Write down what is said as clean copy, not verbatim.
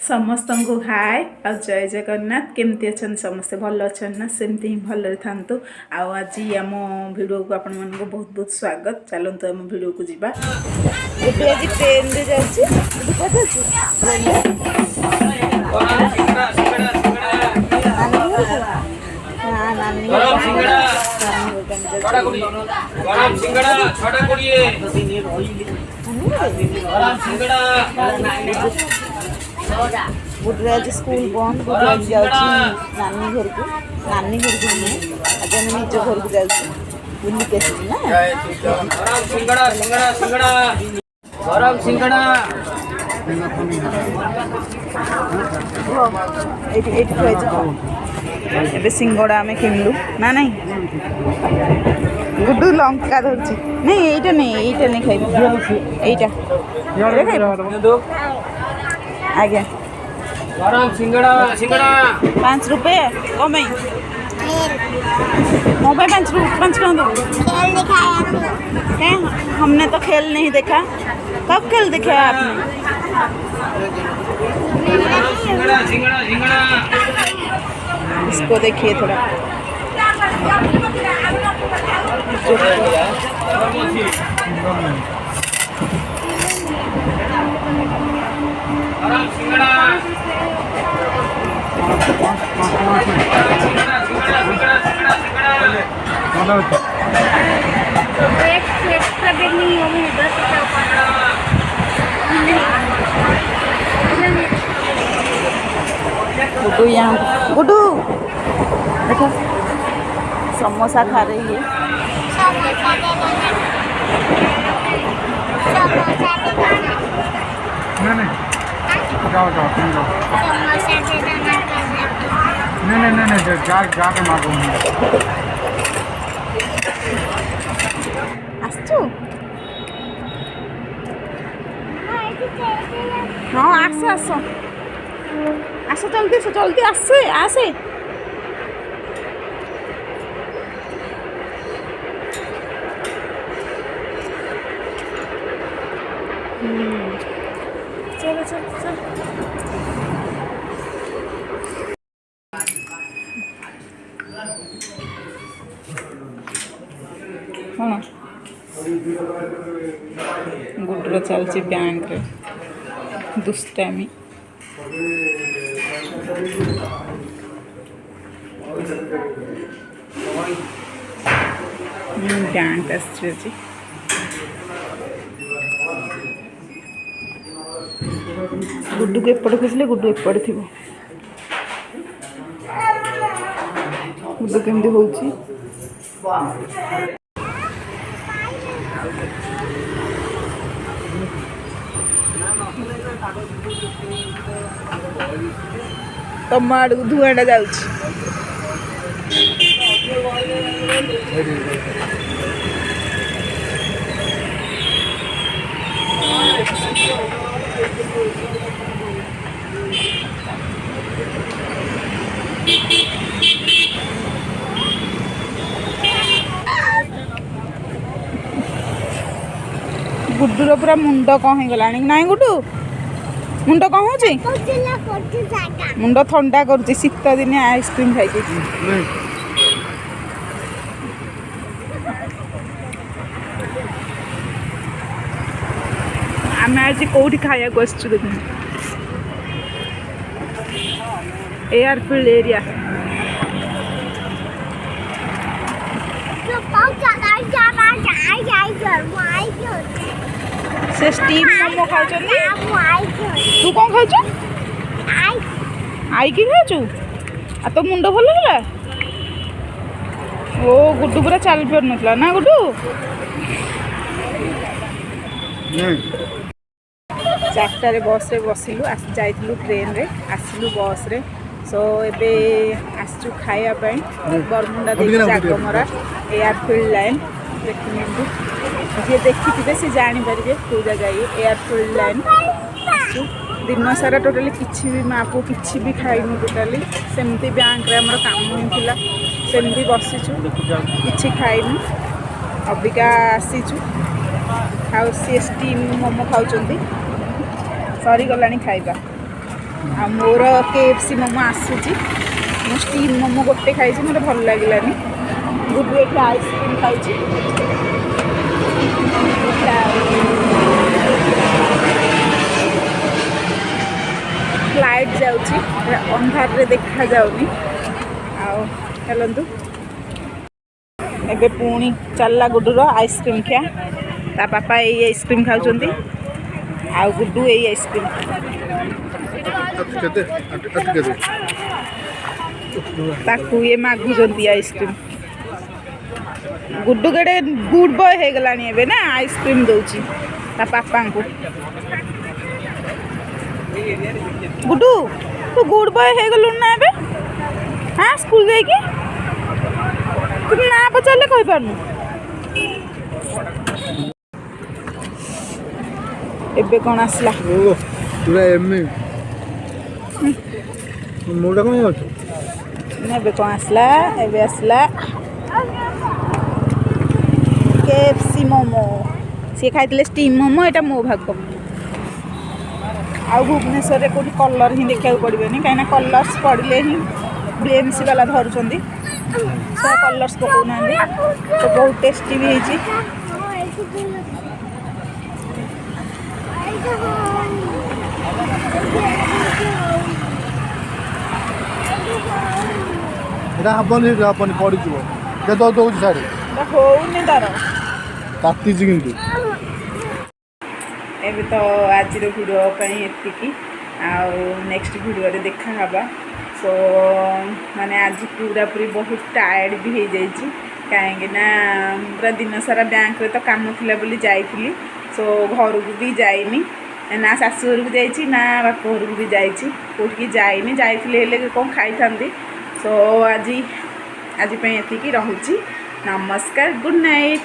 समस्त को हाय आ जय जगन्नाथ केमती अच्छा समस्ते भल अच्छा ना सेमती ही भल था। आज आम भिडियो को आपण मन को बहुत बहुत स्वागत। चलते आम भिडियो को जीवा। ट्रेन रे गुड्डू आज स्कूल बंद गुड्डू जाऊँ नानी घर को नहीं आज आम निज घर को जाऊँ बुलिक ना गरम सिंगड़ा ये सिंगड़ा आम किणलु ना नहीं गुड्डू लंका धरची नहीं यहीटा नहीं खाई आज्ञा गरम सिंगड़ा 5 रुपये कम मो 5 टका दो। हमने तो खेल नहीं देखा। कब खेल देखा आपने? सिंगड़ा इसको देखिए थोड़ा गुड्डू यहाँ गुड्डू देखो समोसा खा रही है। नहीं जाके मागो आसचु हाँ आस आस जल्दी आसे चलो हाँ गुड्डू चलती बैंक रे दुष्टामी बैंक आसी गुड्डू को एपटे खोजले गुड्डू एपटे थी गुड्डू केमती होची तम आड़ धुआटा जाऊँ गुड्डूर पूरा मुंड कौन हो गला ना गुड्डू मुंड कौन हो मुंड ठंडा कर शीत दिने आइसक्रीम खाई आम आज कौटी खाया देख एयरफील्ड एरिया से स्टीम मोमो खाऊ तू कौन खाऊ आई कि खाऊ आ तो मुंड भल है ओ गुड्डू पूरा चल पार ना ना गुड्डू 4टारे बस रे बसिलु जाइलु ट्रेन रे आसिलु बस रे सो एबे आसचु खाइबा बरमुंडा देखि जागमरा एयरफील्ड लाइन देखिनिंदु जे देखिथिबे से जानि परिबे को जगह ये एयरफील्ड लाइन आसचु दिन सारा टोटली किछि भी मापो किछि भी खाइनु टोटली सेमती बैंक रे हमर काम होइथिला सेमती बसिचु किछि खाइनु अबिका आसीचु खाउ सी स्टीम मोमो खाउचंदी सरी गलानी खाइबा आ मोर KFC मोमो आसूची मो स्टीम मोमो गोटे खाई मत भल लगे गुडू ये आइसक्रीम खाई लाइट जाऊँगी अंधार देखा जाऊनी चलतु एबे पुणी चलला गुडूर आइसक्रीम खिया ता पापा ये आइसक्रीम खाऊं आ गुडू ये आइसक्रीम ताकू ये मागुंट आइसक्रीम गुड्डू गड़े गुड बॉय हो गलानी एबे ना आइसक्रीम दौची ता पापा को गुड्डू तू गुड बॉय हो गलु ना एबे हाँ स्कूल जाइए तुम ना पचारे कही पारनु एबे कौन आसला पूरा एमए मोटा कौन है एबे कौन आसला एबे आसला KFC मोमो सी खाई स्टीम मोमो एटा मो भाग आ भुवनेश्वर रे कोठी कलर ही देखा पड़ेनि कहीं कलर्स पड़े ही BMC वाला धरुंच सब कलर्स पकाना तो बहुत टेस्टी भी है हबनी हबनी पड़ी दौड़ साड़े होनी तार ताती कि एबे तो आज वीडियो एतिकी नेक्स्ट वीडियो रे देखा हबा सो माने आज पूरा पूरी बहुत टायर्ड भी हो जाइए कहीं पूरा दिन सारा बैंक रे तो काम थिला बोली जाइली सो घर को भी जाइनी ना शाशुघर को जाइए ना बाप घर को भी जाइए कौटी जाइनी जाइए कौन खाई था सो आज आज एतिकी रहुची नमस्कार गुड नाइट।